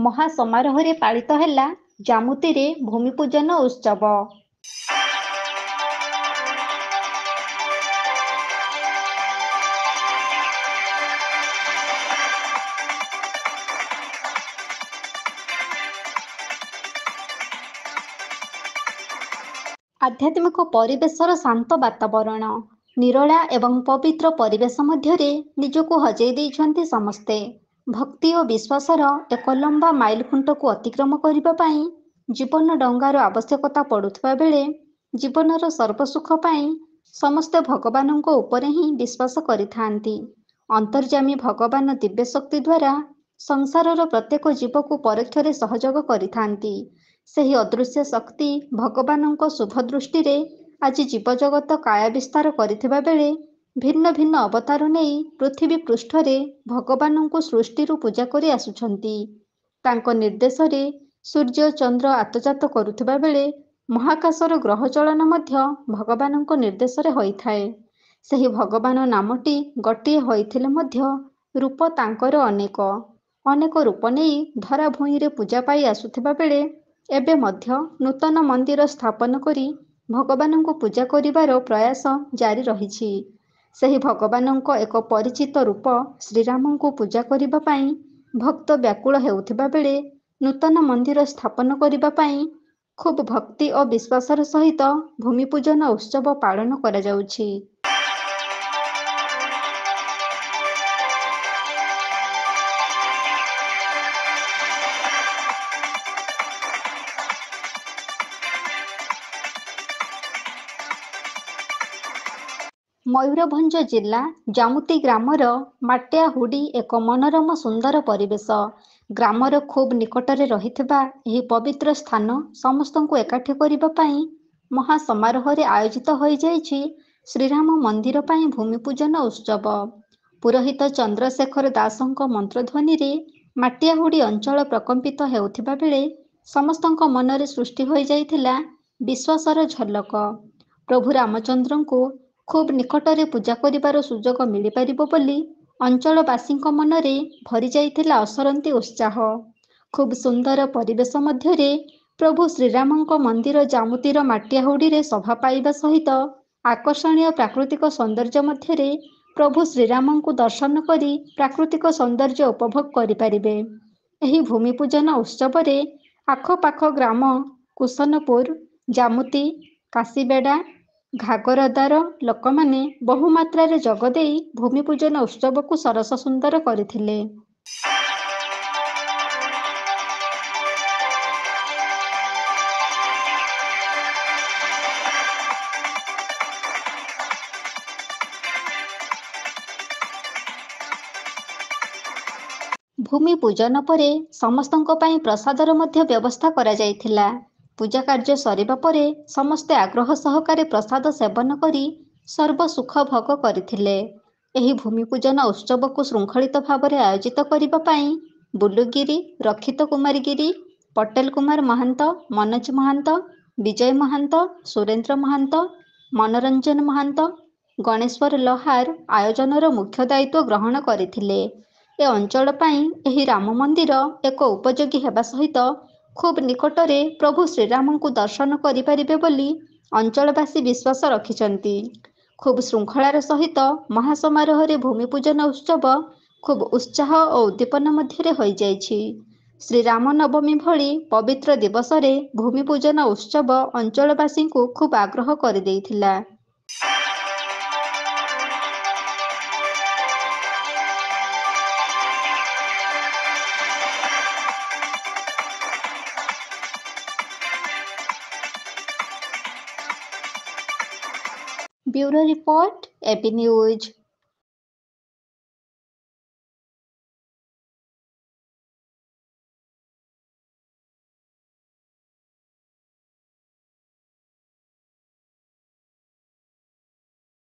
ମହାସମାରୋହରେ ପାଳିତ ହେଲା ଜାମୁତିରେ ଭୂମିପୂଜନ ଉତ୍ସବ। ଆଧ୍ୟାତ୍ମିକ ପରିବେଶର ଶାନ୍ତ ବାତାବରଣ, ନିରୋଳା ଏବଂ ପବିତ୍ର ପରିବେଶ ମଧ୍ୟରେ ନିଜକୁ ହଜେଇ ଦେଇଛନ୍ତି ସମସ୍ତେ। ଭକ୍ତି ଓ ବିଶ୍ୱାସର ଏକ ଲମ୍ବା ମାଇଲଖୁଣ୍ଟକୁ ଅତିକ୍ରମ କରିବା ପାଇଁ ଜୀବନ ଡଙ୍ଗାର ଆବଶ୍ୟକତା ପଡୁଥିବା ବେଳେ ଜୀବନର ସର୍ବସୁଖ ପାଇଁ ସମସ୍ତେ ଭଗବାନଙ୍କ ଉପରେ ହିଁ ବିଶ୍ୱାସ କରିଥାନ୍ତି। ଅନ୍ତର୍ଯ୍ୟାମୀ ଭଗବାନ ଦିବ୍ୟଶକ୍ତି ଦ୍ୱାରା ସଂସାରର ପ୍ରତ୍ୟେକ ଜୀବକୁ ପରୋକ୍ଷରେ ସହଯୋଗ କରିଥାନ୍ତି। ସେହି ଅଦୃଶ୍ୟ ଶକ୍ତି ଭଗବାନଙ୍କ ଶୁଭ ଦୃଷ୍ଟିରେ ଆଜି ଜୀବଜଗତ କାୟା ବିସ୍ତାର କରିଥିବା ବେଳେ ଭିନ୍ନ ଭିନ୍ନ ଅବତାର ନେଇ ପୃଥିବୀ ପୃଷ୍ଠରେ ଭଗବାନଙ୍କୁ ସୃଷ୍ଟିରୁ ପୂଜା କରି ଆସୁଛନ୍ତି। ତାଙ୍କ ନିର୍ଦ୍ଦେଶରେ ସୂର୍ଯ୍ୟ ଚନ୍ଦ୍ର ଆତଯାତ କରୁଥିବା ବେଳେ ମହାକାଶର ଗ୍ରହଚଳନ ମଧ୍ୟ ଭଗବାନଙ୍କ ନିର୍ଦ୍ଦେଶରେ ହୋଇଥାଏ। ସେହି ଭଗବାନ ନାମଟି ଗୋଟିଏ ହୋଇଥିଲେ ମଧ୍ୟ ରୂପ ତାଙ୍କର ଅନେକ। ଅନେକ ରୂପ ନେଇ ଧରା ଭୂଇଁରେ ପୂଜା ପାଇ ଆସୁଥିବା ବେଳେ ଏବେ ମଧ୍ୟ ନୂତନ ମନ୍ଦିର ସ୍ଥାପନ କରି ଭଗବାନଙ୍କୁ ପୂଜା କରିବାର ପ୍ରୟାସ ଜାରି ରହିଛି। ସେହି ଭଗବାନଙ୍କ ଏକ ପରିଚିତ ରୂପ ଶ୍ରୀରାମଙ୍କୁ ପୂଜା କରିବା ପାଇଁ ଭକ୍ତ ବ୍ୟାକୁଳ ହେଉଥିବା ବେଳେ ନୂତନ ମନ୍ଦିର ସ୍ଥାପନ କରିବା ପାଇଁ ଖୁବ୍ ଭକ୍ତି ଓ ବିଶ୍ୱାସର ସହିତ ଭୂମିପୂଜନ ଉତ୍ସବ ପାଳନ କରାଯାଉଛି। ମୟୂରଭଞ୍ଜ ଜିଲ୍ଲା ଜାମୁତି ଗ୍ରାମର ମାଟିଆ ହୁଡ଼ି ଏକ ମନୋରମ ସୁନ୍ଦର ପରିବେଶ। ଗ୍ରାମର ଖୁବ୍ ନିକଟରେ ରହିଥିବା ଏହି ପବିତ୍ର ସ୍ଥାନ ସମସ୍ତଙ୍କୁ ଏକାଠି କରିବା ପାଇଁ ମହାସମାରୋହରେ ଆୟୋଜିତ ହୋଇଯାଇଛି ଶ୍ରୀରାମ ମନ୍ଦିର ପାଇଁ ଭୂମିପୂଜନ ଉତ୍ସବ। ପୁରୋହିତ ଚନ୍ଦ୍ରଶେଖର ଦାସଙ୍କ ମନ୍ତ୍ରଧ୍ୱନିରେ ମାଟିଆହୁଡ଼ି ଅଞ୍ଚଳ ପ୍ରକମ୍ପିତ ହେଉଥିବା ବେଳେ ସମସ୍ତଙ୍କ ମନରେ ସୃଷ୍ଟି ହୋଇଯାଇଥିଲା ବିଶ୍ୱାସର ଝଲକ। ପ୍ରଭୁ ରାମଚନ୍ଦ୍ରଙ୍କୁ ଖୁବ୍ ନିକଟରେ ପୂଜା କରିବାର ସୁଯୋଗ ମିଳିପାରିବ ବୋଲି ଅଞ୍ଚଳବାସୀଙ୍କ ମନରେ ଭରିଯାଇଥିଲା ଅସରନ୍ତି ଉତ୍ସାହ। ଖୁବ୍ ସୁନ୍ଦର ପରିବେଶ ମଧ୍ୟରେ ପ୍ରଭୁ ଶ୍ରୀରାମଙ୍କ ମନ୍ଦିର ଜାମୁତିର ମାଟିଆହୁଡ଼ିରେ ଶୋଭା ପାଇବା ସହିତ ଆକର୍ଷଣୀୟ ପ୍ରାକୃତିକ ସୌନ୍ଦର୍ଯ୍ୟ ମଧ୍ୟରେ ପ୍ରଭୁ ଶ୍ରୀରାମଙ୍କୁ ଦର୍ଶନ କରି ପ୍ରାକୃତିକ ସୌନ୍ଦର୍ଯ୍ୟ ଉପଭୋଗ କରିପାରିବେ। ଏହି ଭୂମିପୂଜନ ଉତ୍ସବରେ ଆଖପାଖ ଗ୍ରାମ କୁସନପୁର, ଜାମୁତି, କାଶୀବେଡ଼ା, ଘାଗରଦାର ଲୋକମାନେ ବହୁମାତ୍ରାରେ ଯୋଗଦେଇ ଭୂମିପୂଜନ ଉତ୍ସବକୁ ସରସ ସୁନ୍ଦର କରିଥିଲେ। ଭୂମି ପୂଜନ ପରେ ସମସ୍ତଙ୍କ ପାଇଁ ପ୍ରସାଦର ମଧ୍ୟ ବ୍ୟବସ୍ଥା କରାଯାଇଥିଲା। ପୂଜା କାର୍ଯ୍ୟ ସରିବା ପରେ ସମସ୍ତେ ଆଗ୍ରହ ସହକାରେ ପ୍ରସାଦ ସେବନ କରି ସର୍ବସୁଖ ଭୋଗ କରିଥିଲେ। ଏହି ଭୂମିପୂଜନ ଉତ୍ସବକୁ ଶୃଙ୍ଖଳିତ ଭାବରେ ଆୟୋଜିତ କରିବା ପାଇଁ ବୁଲୁଗିରି, ରକ୍ଷିତ କୁମାର ଗିରି, ପଟେଲ କୁମାର ମହାନ୍ତ, ମନୋଜ ମହାନ୍ତ, ବିଜୟ ମହାନ୍ତ, ସୁରେନ୍ଦ୍ର ମହାନ୍ତ, ମନୋରଞ୍ଜନ ମହାନ୍ତ, ଗଣେଶ୍ୱର ଲୋହାର ଆୟୋଜନର ମୁଖ୍ୟ ଦାୟିତ୍ୱ ଗ୍ରହଣ କରିଥିଲେ। ଏ ଅଞ୍ଚଳ ପାଇଁ ଏହି ରାମ ମନ୍ଦିର ଏକ ଉପଯୋଗୀ ହେବା ସହିତ ଖୁବ୍ ନିକଟରେ ପ୍ରଭୁ ଶ୍ରୀରାମଙ୍କୁ ଦର୍ଶନ କରିପାରିବେ ବୋଲି ଅଞ୍ଚଳବାସୀ ବିଶ୍ୱାସ ରଖିଛନ୍ତି। ଖୁବ୍ ଶୃଙ୍ଖଳାର ସହିତ ମହାସମାରୋହରେ ଭୂମିପୂଜନ ଉତ୍ସବ ଖୁବ୍ ଉତ୍ସାହ ଓ ଉଦ୍ଦୀପନା ମଧ୍ୟରେ ହୋଇଯାଇଛି। ଶ୍ରୀରାମ ନବମୀ ଭଳି ପବିତ୍ର ଦିବସରେ ଭୂମିପୂଜନ ଉତ୍ସବ ଅଞ୍ଚଳବାସୀଙ୍କୁ ଖୁବ୍ ଆଗ୍ରହ କରିଦେଇଥିଲା। Bureau report, A B news.